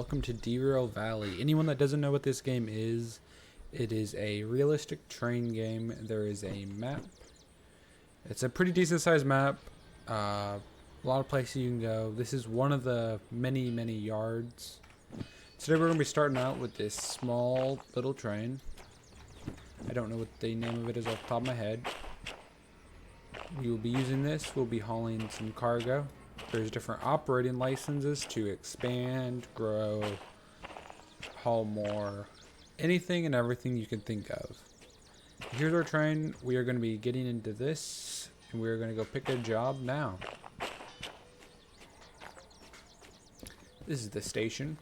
welcome to Derail Valley. Anyone that doesn't know what this game is, it is a realistic train game. There is a map. It's a pretty decent sized map. A lot of places you can go. This is one of the many yards. Today we're going to be starting out with this small little train. I don't know what the name of it is off the top of my head. We will be using this. We'll be hauling some cargo. There's different operating licenses to expand, grow, haul more, anything and everything you can think of. Here's our train. We are going to be getting into this, and we are going to go pick a job now. This is the station.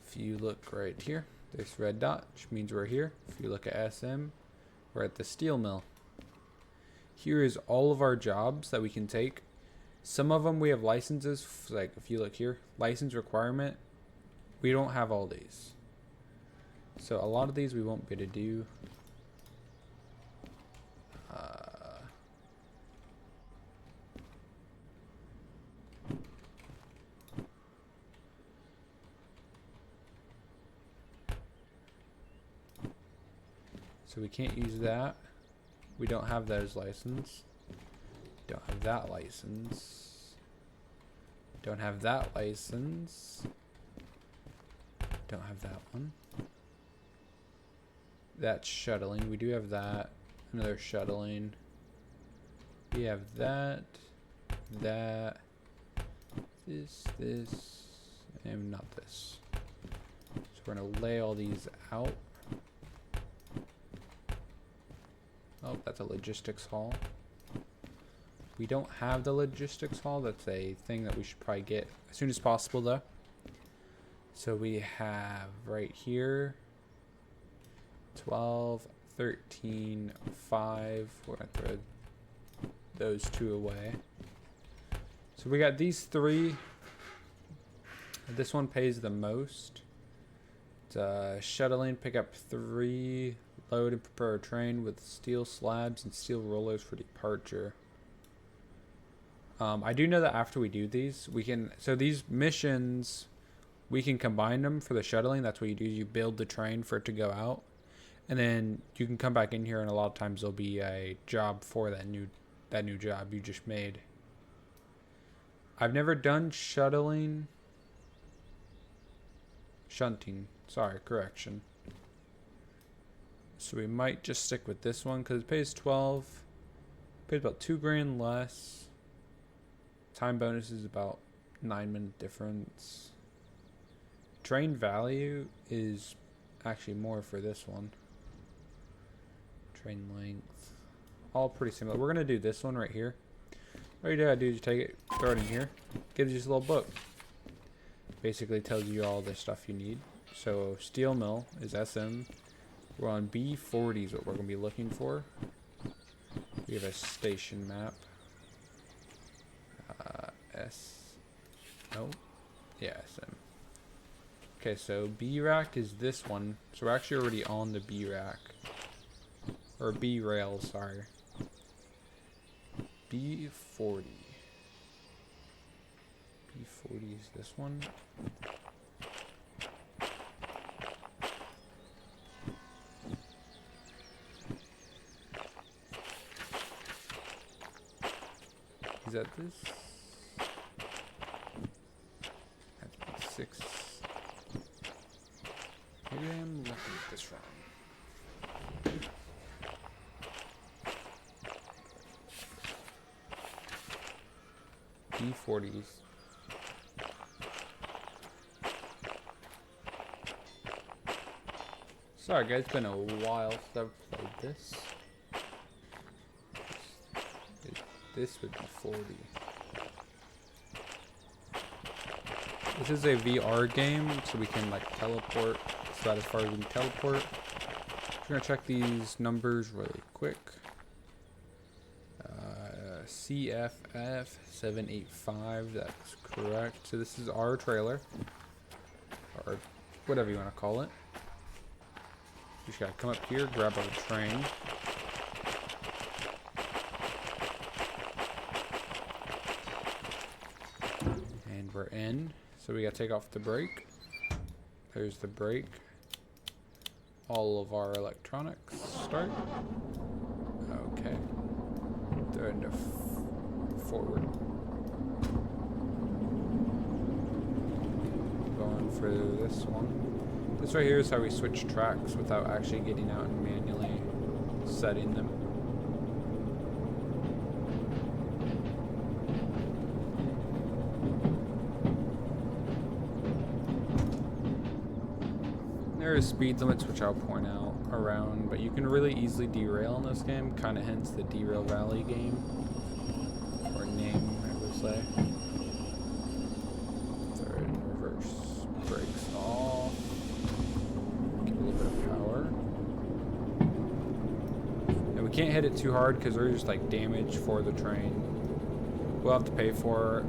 If you look right here, this red dot, which means we're here. If you look at SM, we're at the steel mill. Here is all of our jobs that we can take. Some of them we have licenses, like if you look here, license requirement. We don't have all these. So a lot of these we won't be able to do. So we can't use that. We don't have those license. Don't have that license. Don't have that license. Don't have that one. That's shuttling. We do have that. Another shuttling. We have that. That. This. And not this. So we're going to lay all these out. Oh, that's a logistics hall. We don't have the logistics hall. That's a thing that we should probably get as soon as possible, though. So we have right here 12, 13, 5. We're going to throw those two away. So we got these three. This one pays the most. It's shuttling, pick up 3, load and prepare a train with steel slabs and steel rollers for departure. I do know that after we do these, we can, so these missions, we can combine them for the shuttling. That's what you do. You build the train for it to go out. And then you can come back in here, and a lot of times there'll be a job for that new job you just made. I've never done shunting. Sorry, correction. So we might just stick with this one because it pays 12. Pays about $2 grand less. Time bonus is about 9-minute difference. Train value is actually more for this one. Train length. All pretty similar. We're going to do this one right here. All you gotta do is take it, throw it in here. Gives you this little book. Basically tells you all the stuff you need. So steel mill is SM. We're on B40 is what we're going to be looking for. We have a station map. SM. Okay, so B rack is this one. So we're actually already on the B rack. Or B rail, sorry. B40. B40 is this one. Is that this? That's B6. Maybe I'm looking at this wrong. B40s. Sorry guys, it's been a while since I've played this. This would be 40. This is a VR game, so we can like teleport. It's about as far as we can teleport. We're gonna check these numbers really quick. CFF 785, that's correct. So this is our trailer, or whatever you want to call it. We just gotta come up here, grab our train. And we're in. So we gotta take off the brake. There's the brake. All of our electronics start. Okay. Throw into forward. Going for this one. This right here is how we switch tracks without actually getting out and manually setting them. There are speed limits which I'll point out around, but you can really easily derail in this game, kind of hence the Derail Valley game, or name I would say. Throw it in reverse, brakes off, give it a little bit of power. And we can't hit it too hard because there's just like damage for the train. We'll have to pay for it,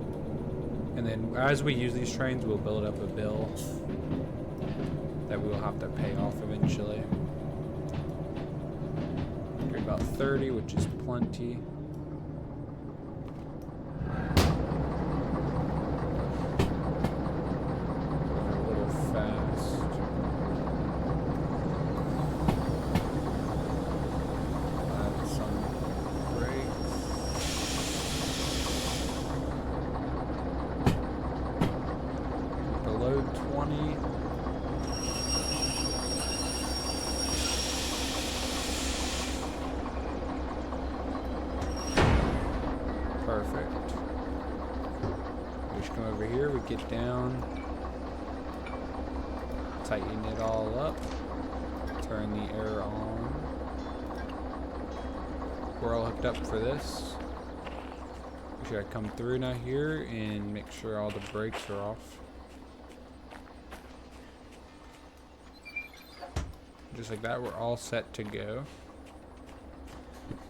and then as we use these trains, we'll build up a bill that we will have to pay off eventually. Get about 30, which is plenty. A little fast. Add some brakes. Below 20. Perfect. We just come over here, we get down, tighten it all up, turn the air on. We're all hooked up for this. We should come through now here and make sure all the brakes are off. Just like that, we're all set to go.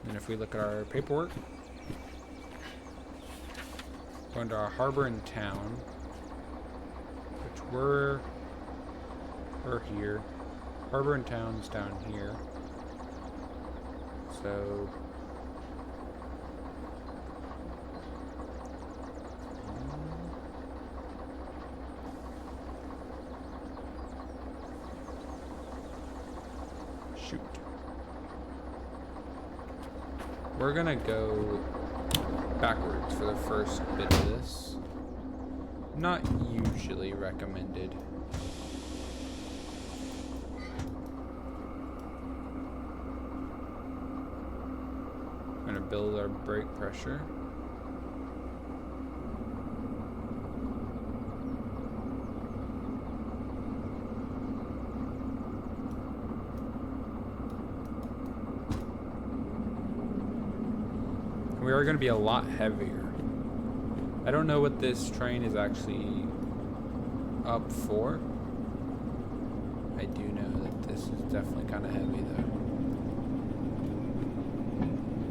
And if we look at our paperwork, going to our harbor and town, which we're here. Harbor and town's down here. So shoot. We're gonna go backwards for the first bit of this. Not usually recommended. I'm gonna build our brake pressure. We are going to be a lot heavier. I don't know what this train is actually up for. I do know that this is definitely kind of heavy though.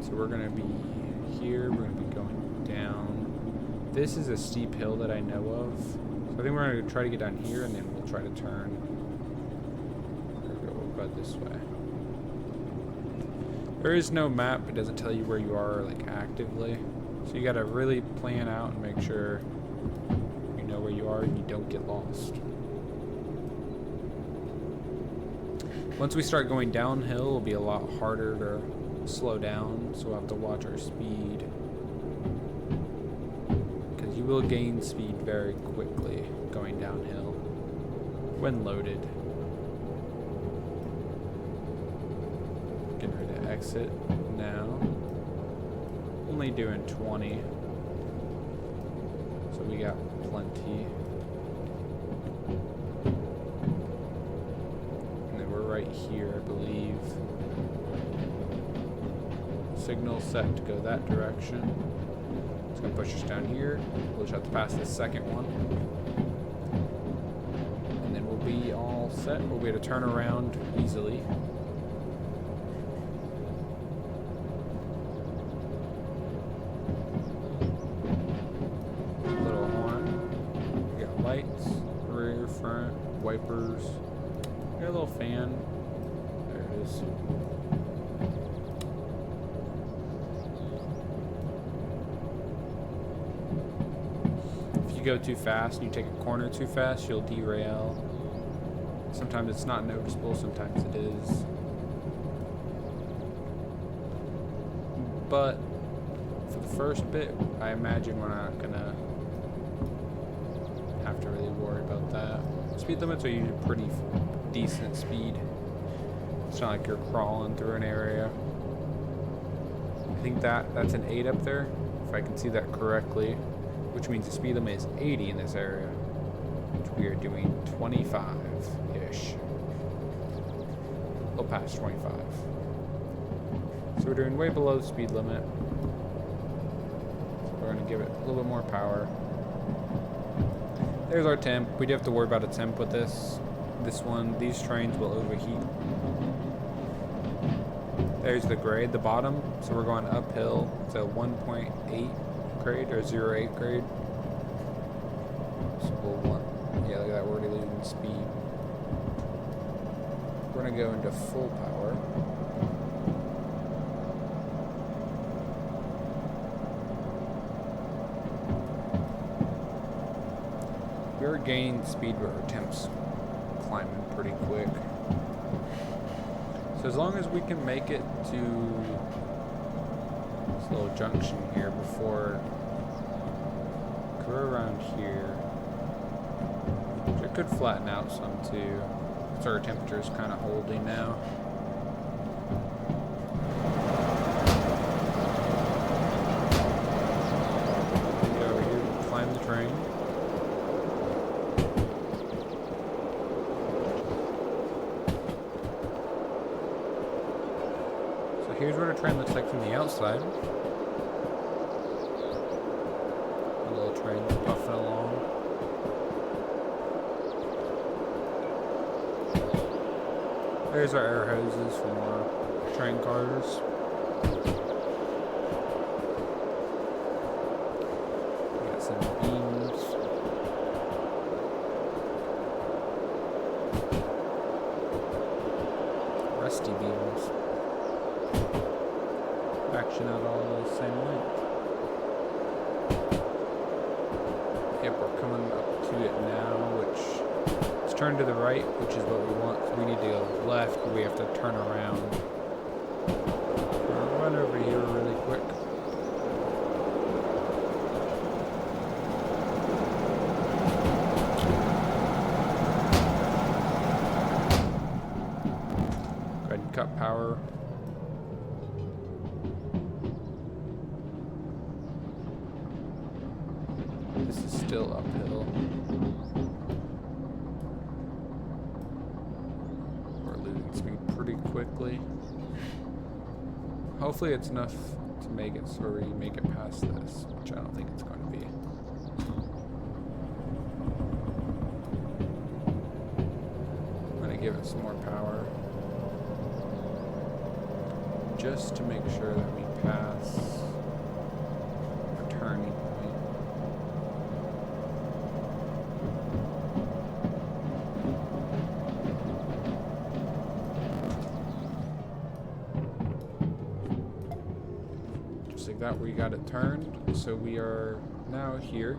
So we're going to be here, we're going to be going down. This is a steep hill that I know of. So I think we're going to try to get down here and then we'll try to turn. We'll go this way. There is no map. It doesn't tell you where you are like actively. So you gotta really plan out and make sure you know where you are and you don't get lost. Once we start going downhill, it'll be a lot harder to slow down. So we'll have to watch our speed. Because you will gain speed very quickly going downhill when loaded. Getting ready to exit now. Only doing 20. So we got plenty. And then we're right here, I believe. Signal set to go that direction. It's gonna push us down here. We'll just have to pass this second one. And then we'll be all set. We'll be able to turn around easily. Wipers. Got a little fan. There it is. If you go too fast and you take a corner too fast, you'll derail. Sometimes it's not noticeable, sometimes it is. But for the first bit, I imagine we're not gonna have to really worry about that. Speed limits are usually pretty decent speed. It's not like you're crawling through an area. I think that's an 8 up there, if I can see that correctly, which means the speed limit is 80 in this area, which we are doing 25-ish. A little past 25. So we're doing way below the speed limit. So we're going to give it a little bit more power. There's our temp. We do have to worry about a temp with this. This one, these trains will overheat. There's the grade, the bottom. So we're going uphill. It's a 1.8 grade or 0.8 grade. So we'll want, yeah, look at that, we're already losing speed. We're going to go into full power. We're gaining speed, but our temp's climbing pretty quick. So as long as we can make it to this little junction here before we're around here, which it could flatten out some too. So our temperature is kind of holding now. Get over here, climb the train. Here's what a train looks like from the outside. A little train puffing along. There's our air hoses from our train cars. We got some beams. Rusty beams. Action out all the same length. Yep, we're coming up to it now, which let's turn to the right, which is what we want. So we need to go left, but we have to turn around. We'll run over here really quick. Go ahead and cut power. This is still uphill. We're losing speed pretty quickly. Hopefully it's enough to make it so we make it past this, which I don't think it's going to be. I'm going to give it some more power, just to make sure that we pass a turning point. Like that, we got it turned, so we are now here.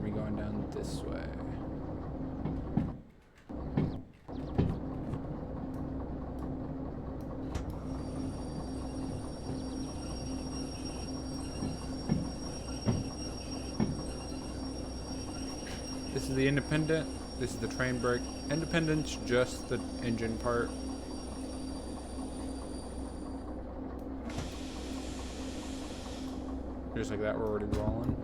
We're going down this way. This is the Independent. This is the train brake. Independent's just the engine part. Just like that, we're already rolling.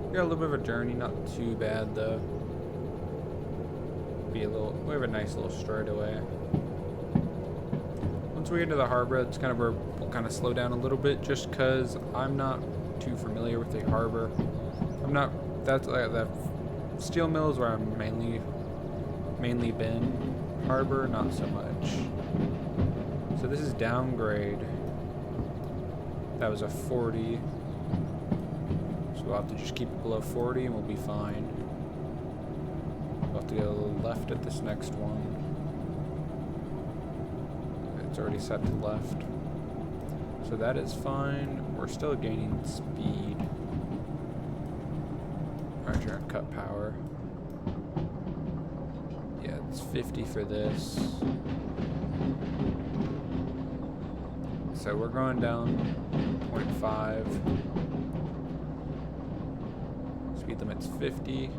We got a little bit of a journey, not too bad though. We have a nice little straightaway. Once we get to the harbor, it's kind of where we'll kind of slow down a little bit, just because I'm not too familiar with the harbor. That's the steel mills where I'm mainly been. Harbor, not so much. So this is downgrade. That was a 40. So we'll have to just keep it below 40 and we'll be fine. have to go left at this next one. It's already set to left. So that is fine. We're still gaining speed. Alright, trying to cut power. Yeah, it's 50 for this. So we're going down 0.5. Speed limit's 50.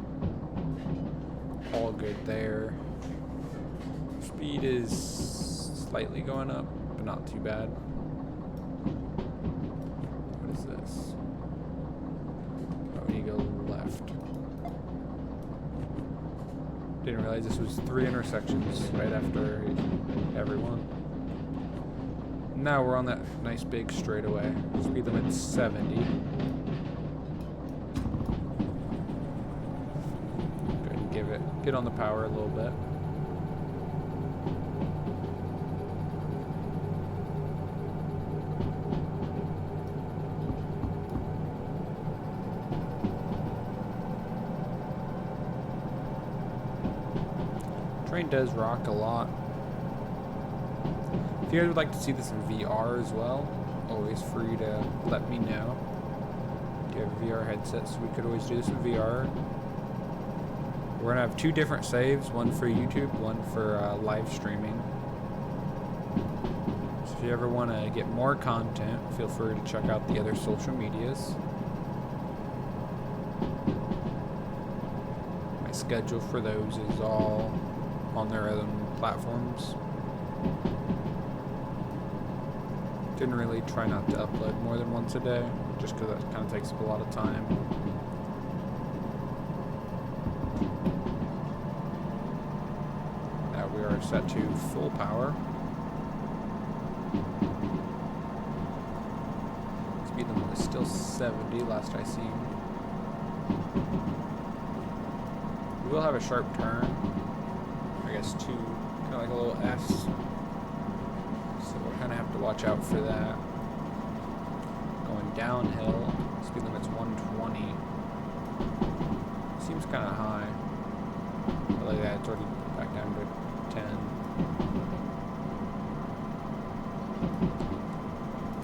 All good there. Speed is slightly going up, but not too bad. What is this? Oh, we need to go left. Didn't realize this was 3 intersections right after everyone. Now we're on that nice big straightaway. Speed limit's 70. Go ahead and get on the power a little bit. Train does rock a lot. If you guys would like to see this in VR as well, always free to let me know. Do you have a VR headset? So we could always do this in VR. We're gonna have 2 different saves, one for YouTube, one for live streaming. So if you ever want to get more content, feel free to check out the other social medias. My schedule for those is all on their own platforms. Didn't really try not to upload more than once a day, just because that kind of takes up a lot of time. Now we are set to full power. Speed limit is still 70, last I seen. We will have a sharp turn. I guess 2, kind of like a little S. So we'll kind of have to watch out for that. Going downhill, speed limit's 120. Seems kind of high. But like that, it's already back down to 10.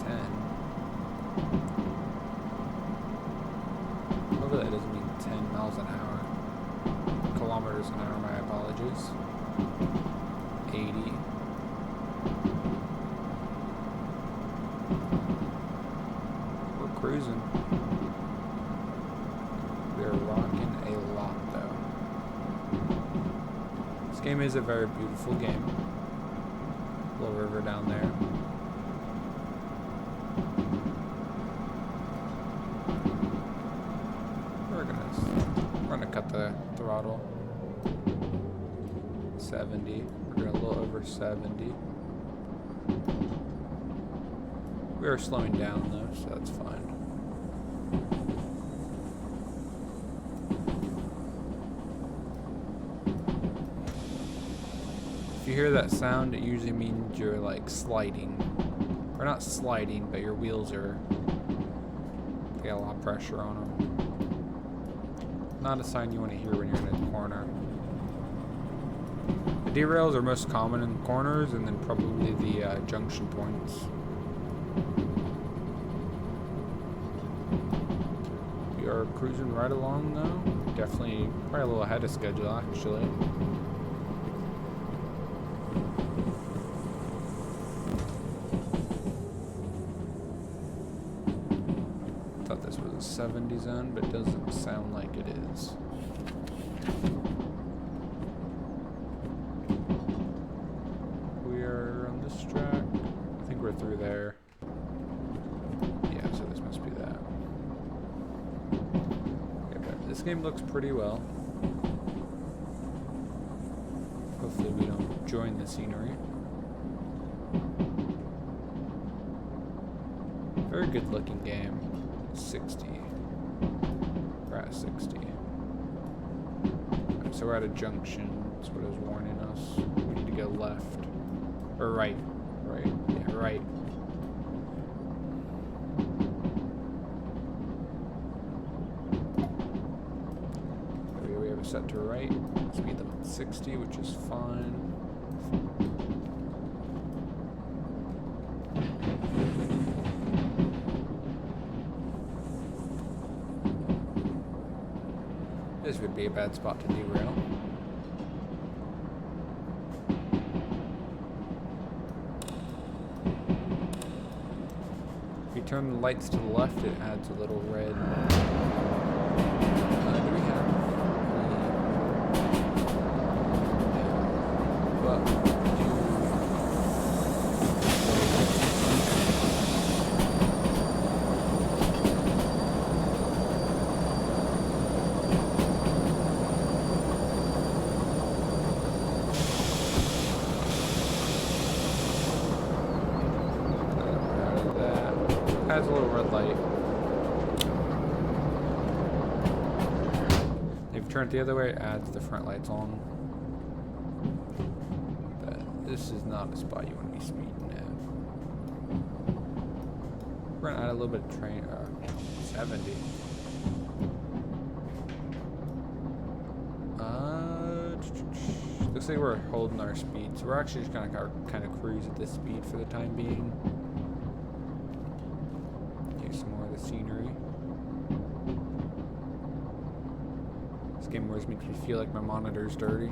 10. Hopefully that doesn't mean 10 miles an hour. Kilometers an hour, my apologies. 80. We're cruising. We're rocking a lot though. This game is a very beautiful game. Little river down there. We're gonna cut the throttle. 70. We're going a little over 70. We are slowing down though, so that's fine. If you hear that sound, it usually means you're like sliding. Or not sliding, but your wheels are, they got a lot of pressure on them. Not a sign you want to hear when you're in a corner. The derails are most common in corners, and then probably the junction points. We are cruising right along though. Definitely, probably a little ahead of schedule actually. Thought this was a 70 zone, but it doesn't sound like it is. Through there. Yeah, so this must be that. Okay, but this game looks pretty well. Hopefully we don't join the scenery. Very good looking game. 60. We're at 60. Right, so we're at a junction. That's what it was warning us. We need to go left. Or right. Right. Yeah, right. set to right. Speed limit 60, which is fine. This would be a bad spot to derail. If you turn the lights to the left, it adds a little red. Do we have has a little red light. If you turn it the other way, it adds the front lights on. But this is not a spot you want to be speeding at. We're gonna add a little bit of train. 70. Looks like we're holding our speed, so we're actually just gonna kind of cruise at this speed for the time being. Some more of the scenery. This game always makes me feel like my monitor's dirty.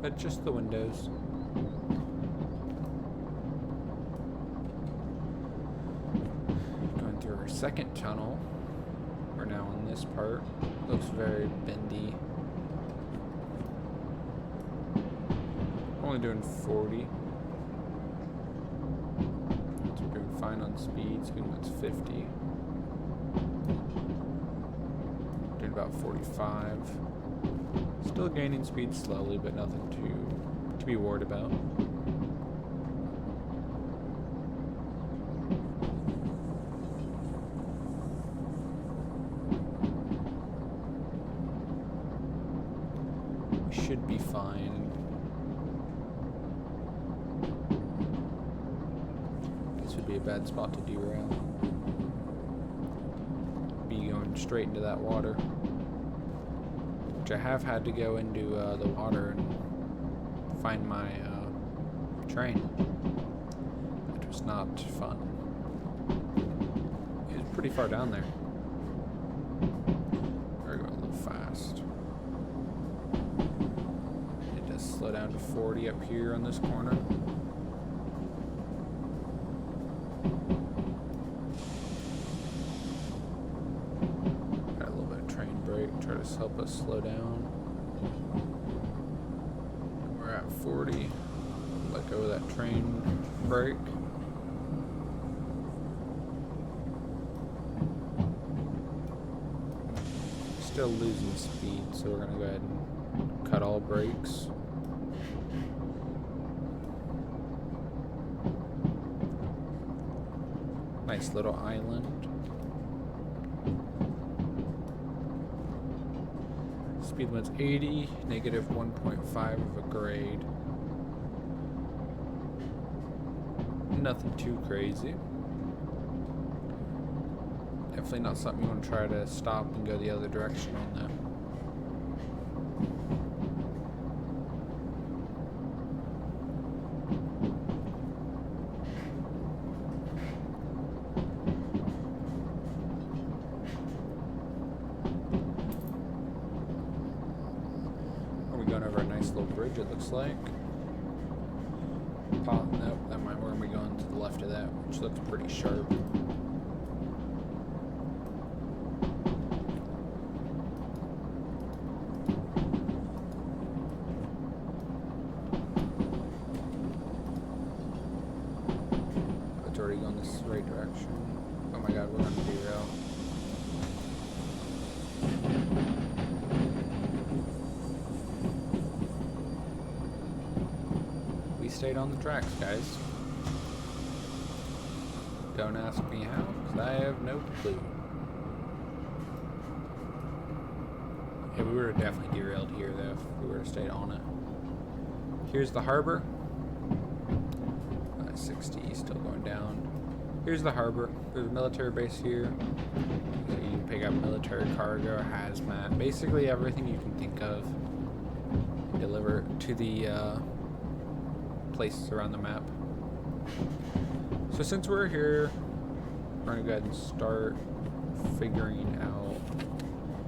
But just the windows. Going through our second tunnel. We're now on this part. Looks very bendy. Only doing 40. Fine on speed limit's 50. Doing about 45. Still gaining speed slowly, but nothing to be worried about. We should be fine. Would be a bad spot to derail. Be going straight into that water, which I have had to go into the water and find my train. It was not fun. It was pretty far down there. We're going a little fast. It does slow down to 40 up here on this corner. Try to help us slow down. We're at 40. Let go of that train brake. Still losing speed, so we're gonna go ahead and cut all brakes. Nice little island. Speed limit's 80, negative 1.5 of a grade. Nothing too crazy. Definitely not something you want to try to stop and go the other direction on though. Going over a nice little bridge, it looks like. Nope, we're going to be going to the left of that, which looks pretty sharp. It's already going this right direction. Oh my god, we're going to derail. Stayed on the tracks, guys. Don't ask me how, because I have no clue. Yeah, we would have definitely derailed here, though, if we would have stayed on it. Here's the harbor. 60, still going down. Here's the harbor. There's a military base here. So you pick up military cargo, hazmat, basically everything you can think of. Deliver to the places around the map. So since we're here, we're gonna go ahead and start figuring out.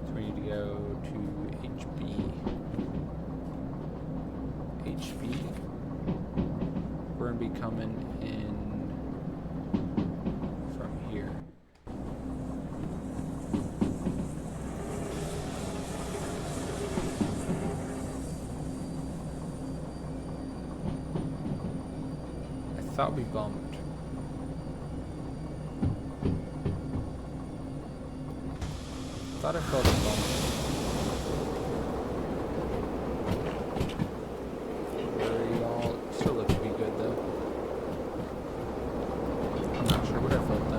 So we need to go to HB. We're gonna be coming in from here. I thought we bumped. Thought I felt a bump. Very all still looks pretty good though. I'm not sure what I felt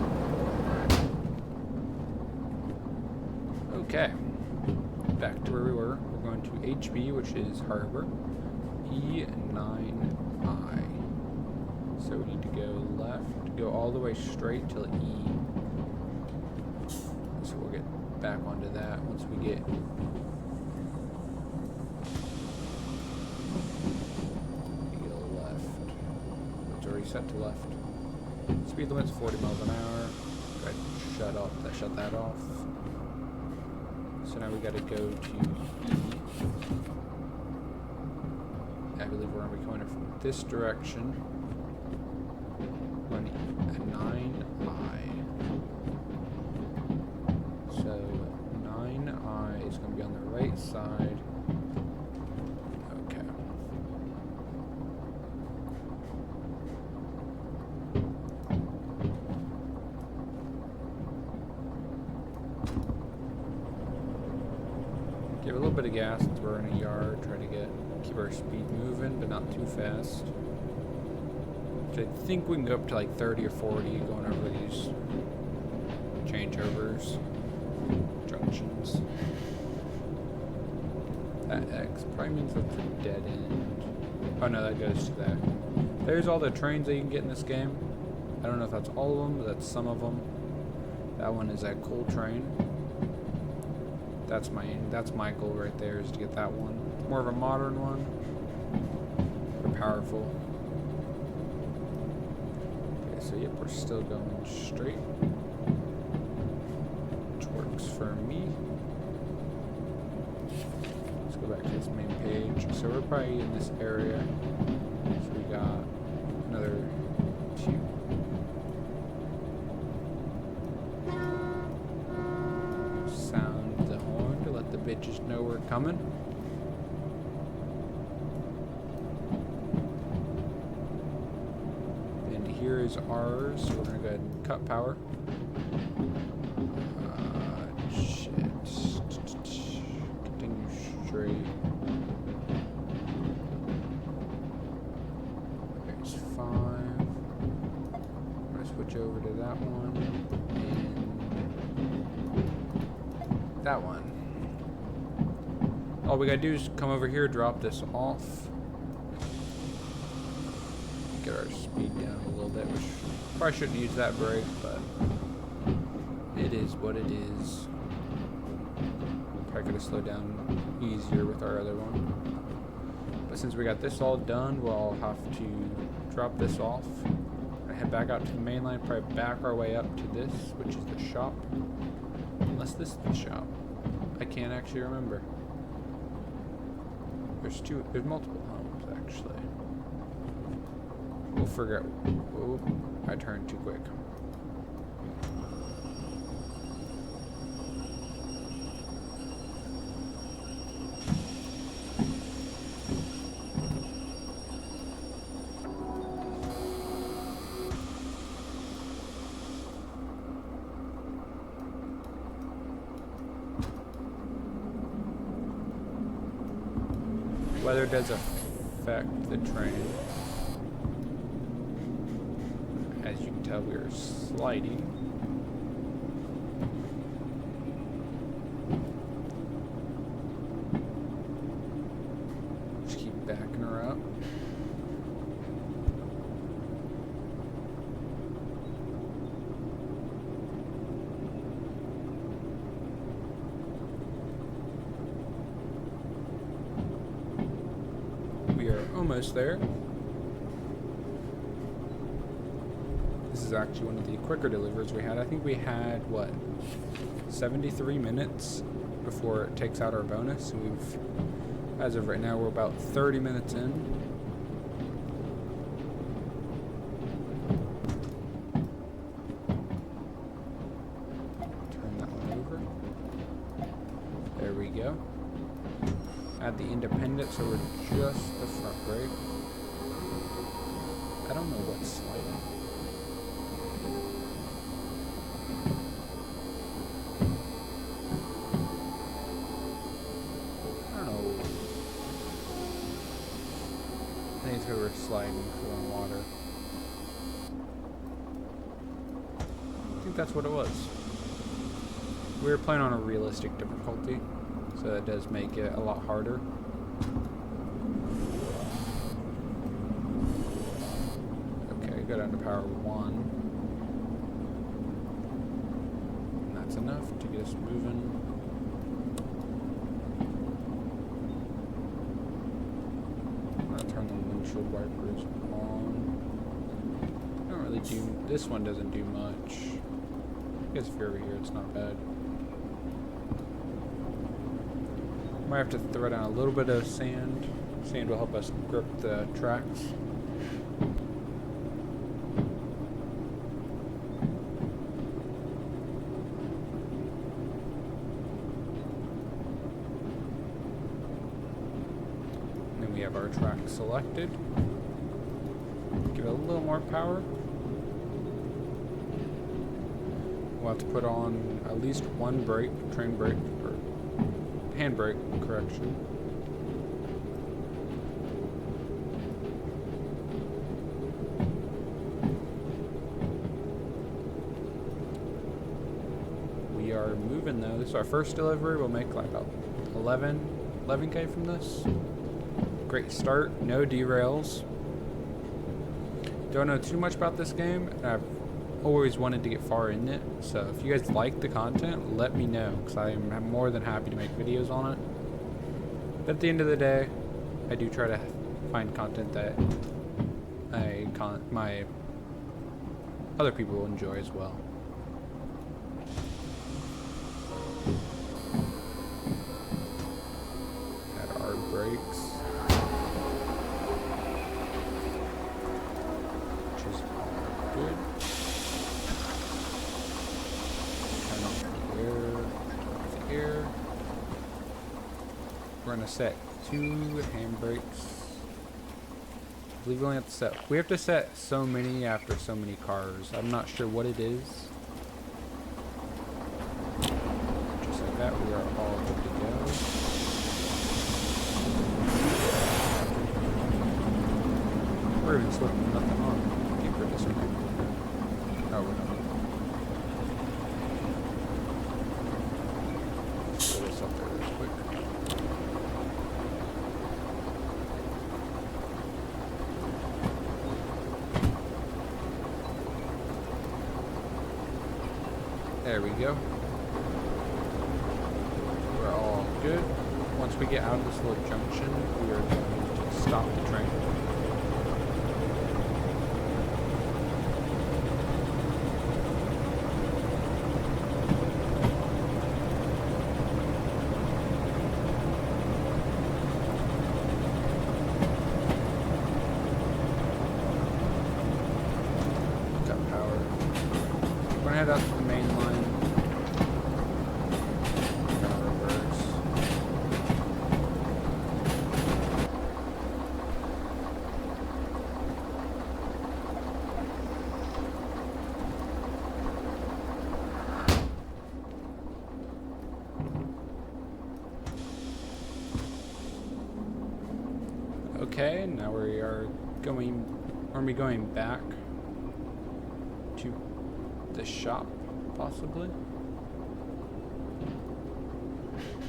though. Okay. Back to where we were. We're going to HB, which is Harbor. E9I. So we need to go left, go all the way straight till E. So we'll get back onto that once we get left. It's already set to left. Speed limit's 40 miles an hour. Go ahead and shut that off. So now we gotta go to E. I believe we're gonna be coming from this direction. We're going to 9I. So 9I is going to be on the right side. Okay. Give a little bit of gas since we're in a yard. Try to keep our speed moving, but not too fast. I think we can go up to like 30 or 40 going over these changeovers, junctions. That X probably means that's a dead end. Oh no, that goes to that. There's all the trains that you can get in this game. I don't know if that's all of them, but that's some of them. That one is that coal train. That's my goal right there, is to get that one. More of a modern one. They're powerful. So yep, we're still going straight, which works for me. Let's go back to this main page. So we're probably in this area. So we got another 2. Sound the horn to let the bitches know we're coming. Here is ours. We're gonna go ahead and cut power. Shit. Continue straight. There's 5. I'm gonna switch over to that one and that one. All we gotta do is come over here, drop this off. Get our speed down a little bit, which probably shouldn't use that brake, but it is what it is. Probably could have slowed down easier with our other one. But since we got this all done, we'll have to drop this off. Head back out to the main line, probably back our way up to this, which is the shop. Unless this is the shop. I can't actually remember. There's multiple homes actually. We'll figure out. Oh, I turned too quick. Weather does affect the train. As you can tell, we are sliding. Just keep backing her up. almost there. This is actually one of the quicker deliveries we had. I think we had, what, 73 minutes before it takes out our bonus. And we've, as of right now, we're about 30 minutes in. Turn that one over. There we go. Add the independent so we're just the front brake. I don't know what's sliding. I think it's because we're sliding through the water. I think that's what it was. We were playing on a realistic difficulty, so that does make it a lot harder. Okay, go down to power 1. And that's enough to get us moving. Turn the windshield wipers on. Don't really do. This one doesn't do much. I guess if you're over here, it's not bad. Might have to throw down a little bit of sand. Sand will help us grip the tracks. We have our track selected. Give it a little more power. We'll have to put on at least one brake, train brake, or hand brake, correction. We are moving though. This is our first delivery. We'll make like about 11K from this. Great start, no derails. Don't know too much about this game, and I've always wanted to get far in it, so if you guys like the content, let me know, because I'm more than happy to make videos on it. But at the end of the day, I do try to find content that my other people will enjoy as well. Add our brakes. Good. Turn off the air. We're gonna set 2 handbrakes. I believe we only have to set. We have to set so many after so many cars. I'm not sure what it is. Just like that, we are all good to go. We're even slipping nothing on. This one. No, we're not. Let's put this up there real quick. There we go. We're all good. Once we get out of this little junction, we are going to stop the train. Head out to the main line. We're gonna reverse. Okay, now we are going. Are we going back to the shop, possibly?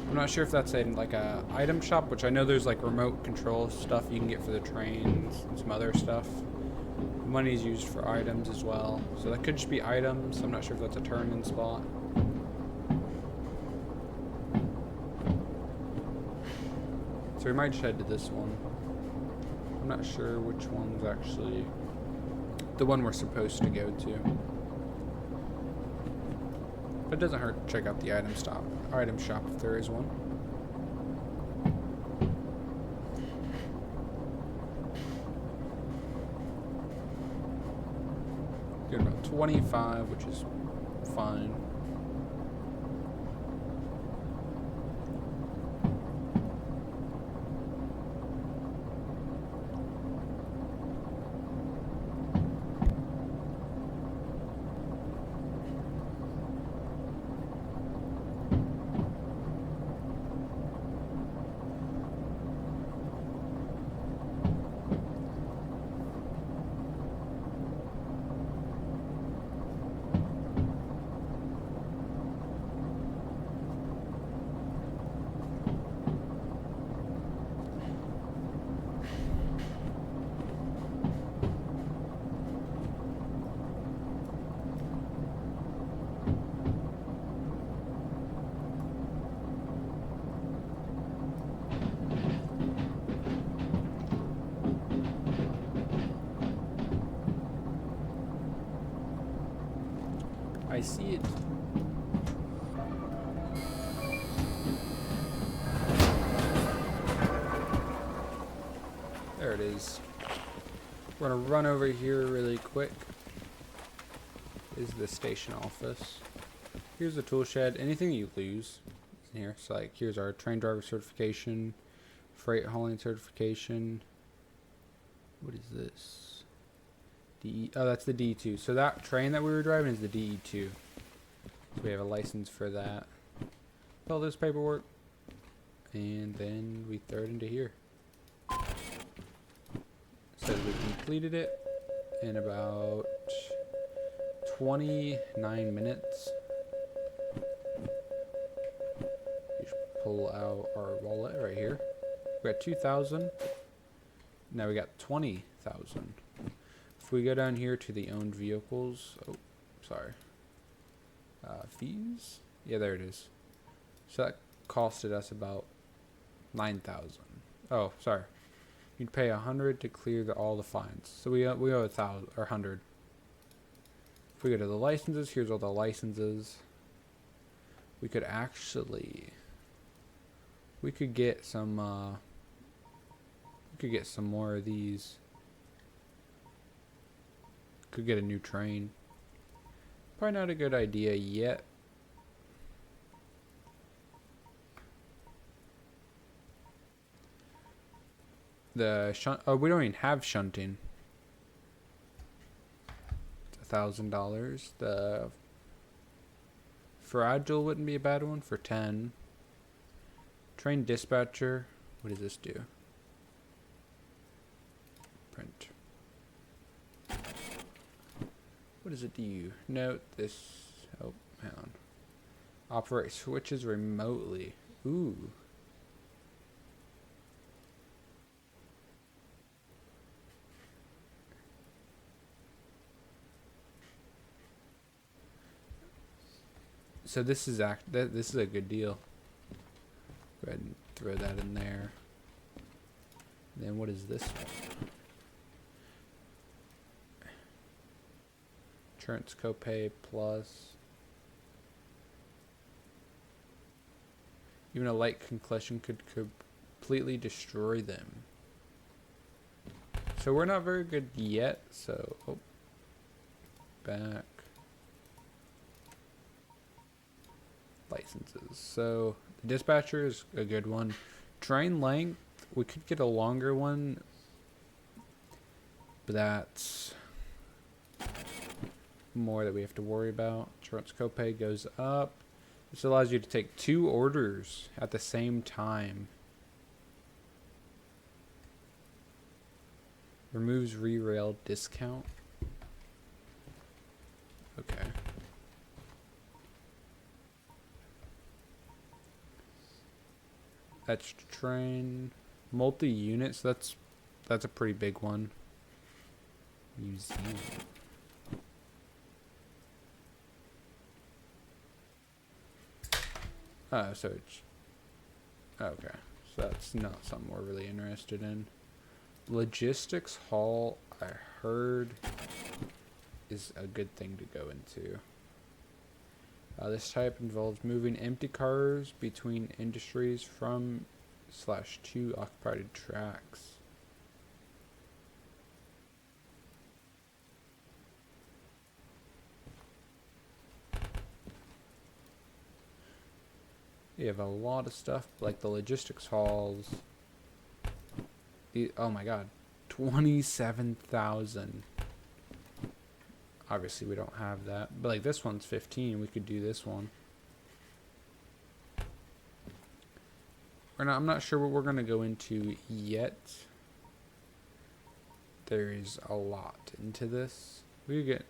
I'm not sure if that's like a item shop, which I know there's like remote control stuff you can get for the trains and some other stuff. Money's used for items as well, so that could just be items. I'm not sure if that's a turn-in spot. So we might just head to this one. I'm not sure which one's actually the one we're supposed to go to. But it doesn't hurt to check out the item shop if there is one. Get about 25, which is fine. I see it. There it is. We're gonna run over here really quick. This is the station office. Here's the tool shed. Anything you lose is in here. So like here's our train driver certification, freight hauling certification. What is this? Oh, that's the D2. So that train that we were driving is the DE2. So we have a license for that. Fill this paperwork. And then we throw it into here. Says we completed it in about 29 minutes. We should pull out our wallet right here. We got 2,000. Now we got 20,000. If we go down here to the owned vehicles, oh, sorry, fees, yeah, there it is. So that costed us about 9,000. Oh, sorry, you'd pay 100 to clear all the fines. So we owe 1,000 or 100. If we go to the licenses, here's all the licenses. We could actually, we could get some more of these. Could get a new train. Probably not a good idea yet. The shunt. Oh, we don't even have shunting. It's $1,000. The fragile wouldn't be a bad one for 10. Train dispatcher. What does this do? Print. What does it do? Note this. Oh, hang on. Operate switches remotely. Ooh. So this is this is a good deal. Go ahead and throw that in there. And then what is this one? Insurance copay plus. Even a light concussion could completely destroy them. So we're not very good yet. So, oh, back. Licenses. So the dispatcher is a good one. Train length, we could get a longer one, but that's more that we have to worry about. Insurance copay goes up. This allows you to take 2 orders at the same time. Removes re-rail discount. Okay. That's train multi-units. That's a pretty big one. Museum. Oh, so it's okay. So that's not something we're really interested in. Logistics hall, I heard, is a good thing to go into. This type involves moving empty cars between industries from/to occupied tracks. You have a lot of stuff like the logistics halls. Oh my god, 27,000. Obviously we don't have that, but like this one's 15. We could do this one. I'm not sure what we're gonna go into yet. There is a lot into this. We could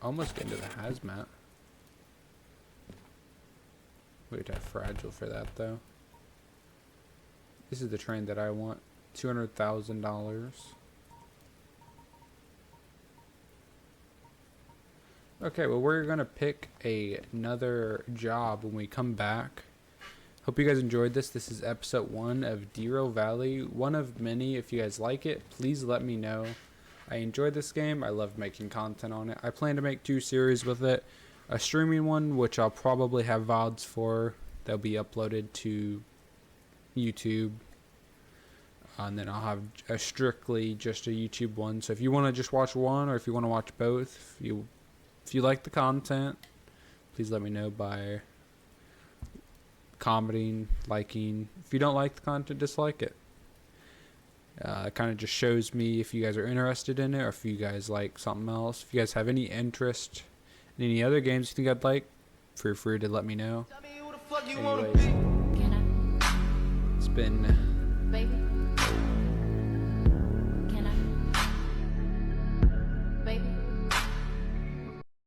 almost get into the hazmat. We'd have fragile for that though. This is the train that I want. $200,000. Okay, well we're gonna pick another job when we come back. Hope you guys enjoyed this. This is episode 1 of Derail Valley. One of many. If you guys like it, please let me know. I enjoyed this game. I love making content on it. I plan to make 2 series with it. A streaming one, which I'll probably have VODs for. They'll be uploaded to YouTube. And then I'll have a strictly just a YouTube one. So if you want to just watch one, or if you want to watch both, if you like the content, please let me know by commenting, liking. If you don't like the content, dislike it. It kind of just shows me if you guys are interested in it, or if you guys like something else. If you guys have any interest in any other games you think I'd like, feel free to let me know. Anyways, it's been... Baby.